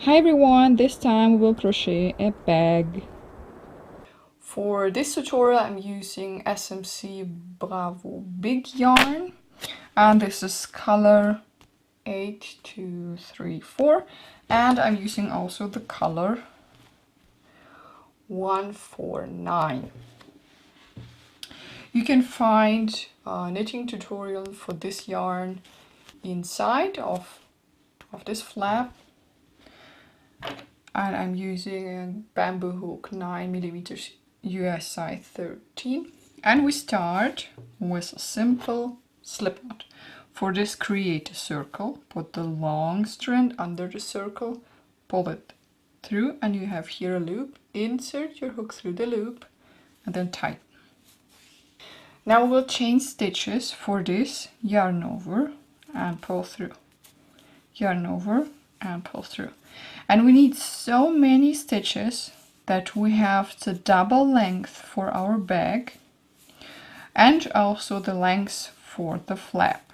Hi everyone, this time we will crochet a bag. For this tutorial I'm using SMC Bravo Big yarn, and this is color 8234, and I'm using also the color 149. You can find a knitting tutorial for this yarn inside of this flap. And I'm using a bamboo hook 9mm US size 13. And we start with a simple slip knot. For this, create a circle, put the long strand under the circle, pull it through, and you have here a loop. Insert your hook through the loop and then tighten. Now we'll chain stitches. For this, yarn over and pull through, yarn over and pull through. And we need so many stitches that we have the double length for our bag and also the length for the flap.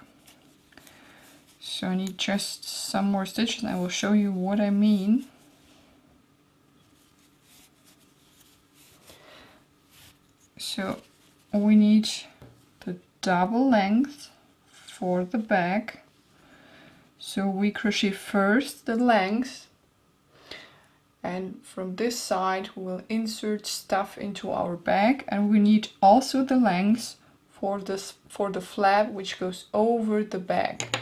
So I need just some more stitches and I will show you what I mean. So we need the double length for the bag. So we crochet first the length, and from this side we'll insert stuff into our bag, and we need also the length for the flap which goes over the bag,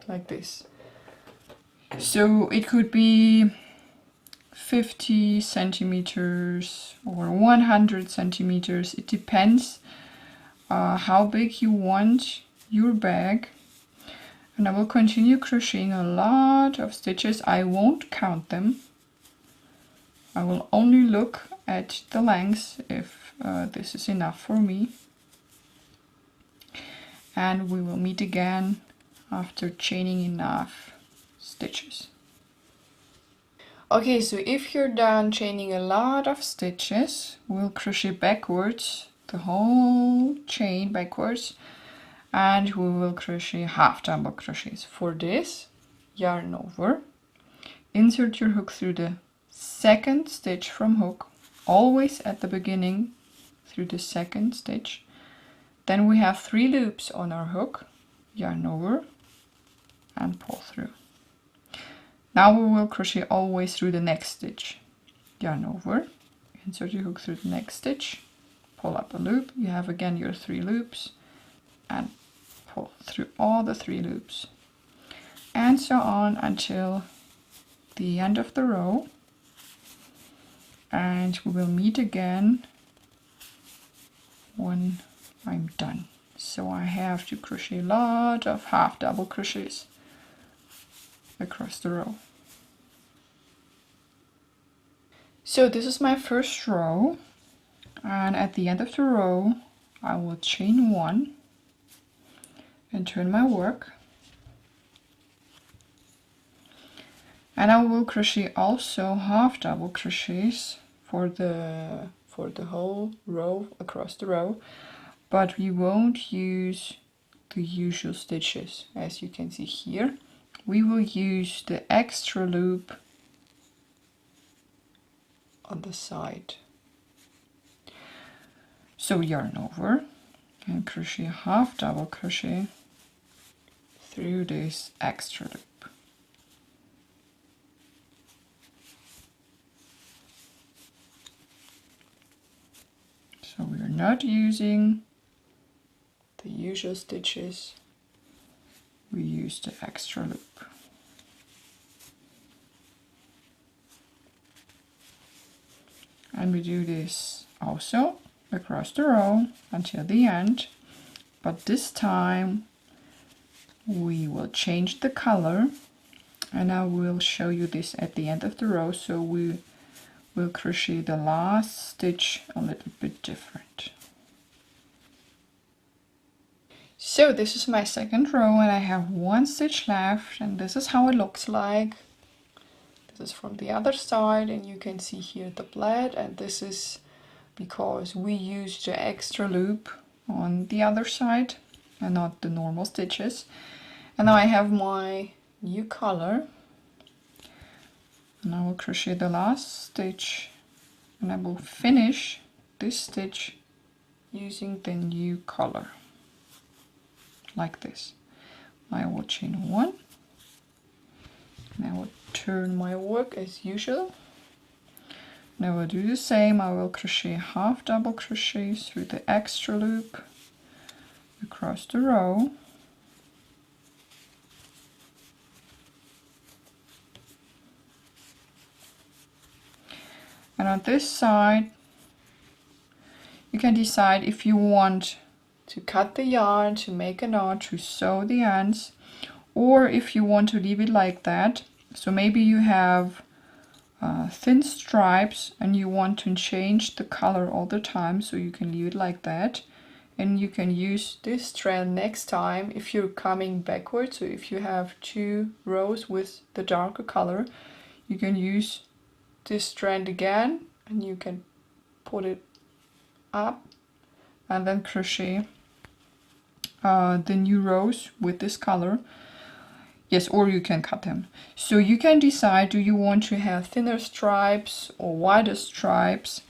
like this. So it could be 50 centimeters or 100 centimeters. It depends how big you want your bag. And I will continue crocheting a lot of stitches. I won't count them. I will only look at the length if this is enough for me. And we will meet again after chaining enough stitches. Okay, so if you're done chaining a lot of stitches, we'll crochet backwards, the whole chain backwards. And we will crochet half double crochets. For this, yarn over, insert your hook through the second stitch from hook, always at the beginning through the second stitch. Then we have 3 loops on our hook, yarn over and pull through. Now we will crochet all the way through the next stitch, yarn over, insert your hook through the next stitch, pull up a loop, you have again your 3 loops, and pull through all the 3 loops, and so on until the end of the row. And we will meet again when I'm done. So I have to crochet a lot of half double crochets across the row. So this is my first row, and at the end of the row I will chain 1 and turn my work, and I will crochet also half double crochets for the whole row across the row, but we won't use the usual stitches. As you can see here, we will use the extra loop on the side. So yarn over and crochet half double crochet through this extra loop. So we are not using the usual stitches, we use the extra loop. And we do this also across the row until the end, but this time we will change the color, and I will show you this at the end of the row. So we will crochet the last stitch a little bit different. So this is my second row and I have 1 stitch left, and this is how it looks like. This is from the other side, and you can see here the plaid, and this is because we used the extra loop on the other side and not the normal stitches. And now I have my new color, And I will crochet the last stitch, and I will finish this stitch using the new color, like this. I will chain 1, and I will turn my work as usual. And I will do the same. I will crochet half double crochets through the extra loop across the row. And on this side, you can decide if you want to cut the yarn to make a knot to sew the ends, or if you want to leave it like that. So maybe you have thin stripes and you want to change the color all the time, so you can leave it like that. And you can use this strand next time if you're coming backwards. So if you have 2 rows with the darker color, you can use this strand again, and you can put it up and then crochet the new rows with this color. Yes, or you can cut them. So you can decide, do you want to have thinner stripes or wider stripes?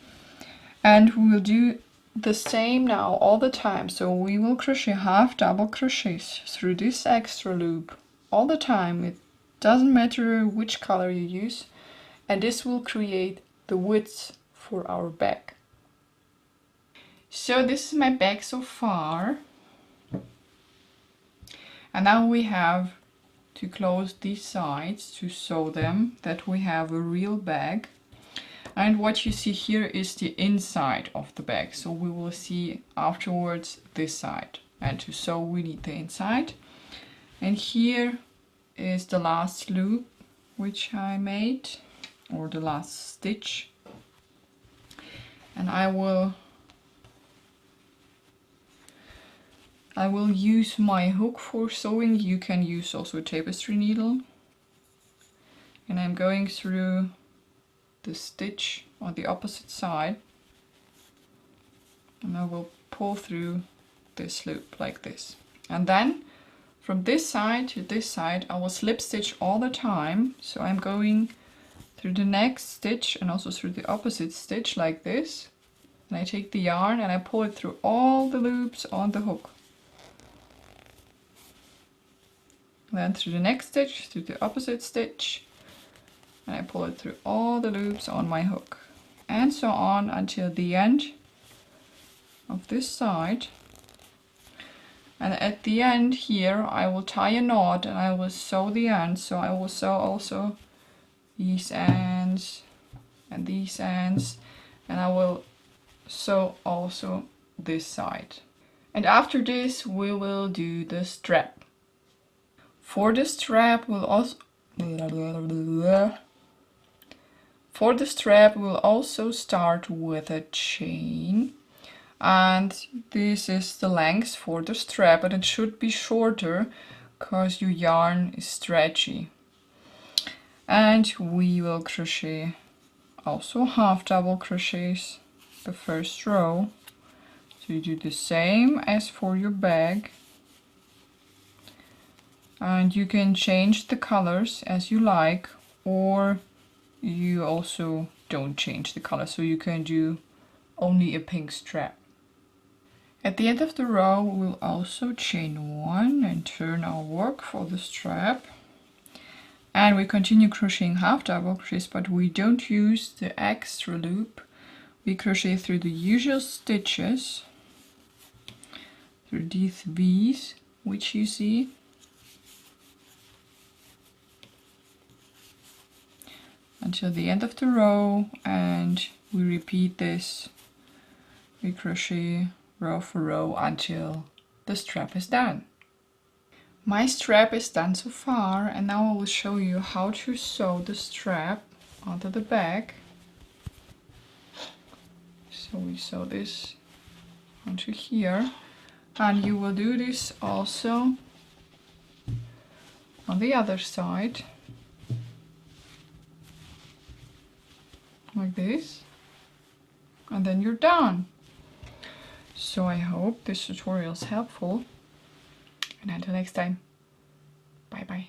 And we will do the same now all the time. So we will crochet half double crochets through this extra loop all the time. It doesn't matter which color you use, and this will create the width for our bag. So this is my bag so far, and now we have to close these sides to sew them, that we have a real bag. And what you see here is the inside of the bag, so we will see afterwards this side, and to sew we need the inside. And here is the last loop which I made, or the last stitch, and I will use my hook for sewing. You can use also a tapestry needle, and I'm going through the stitch on the opposite side, and I will pull through this loop like this. And then from this side to this side I will slip stitch all the time. So I'm going through the next stitch and also through the opposite stitch like this, and I take the yarn and I pull it through all the loops on the hook. Then through the next stitch, through the opposite stitch, and I pull it through all the loops on my hook, and so on until the end of this side. And at the end here I will tie a knot and I will sew the ends. So I will sew also these ends and these ends, and I will sew also this side. And after this we will do the strap. For the strap we'll also start with a chain, and this is the length for the strap, and it should be shorter because your yarn is stretchy. And we will crochet also half double crochets the first row. So you do the same as for your bag, and you can change the colors as you like, or you also don't change the color, so you can do only a pink strap. At the end of the row we'll also chain 1 and turn our work for the strap, and we continue crocheting half double crochets, but we don't use the extra loop. We crochet through the usual stitches, through these V's which you see, until the end of the row, and we repeat this. We crochet row for row until the strap is done. My strap is done so far, and now I will show you how to sew the strap onto the bag. So we sew this onto here, and you will do this also on the other side, like this, and then you're done. So I hope this tutorial is helpful, and until next time, bye bye.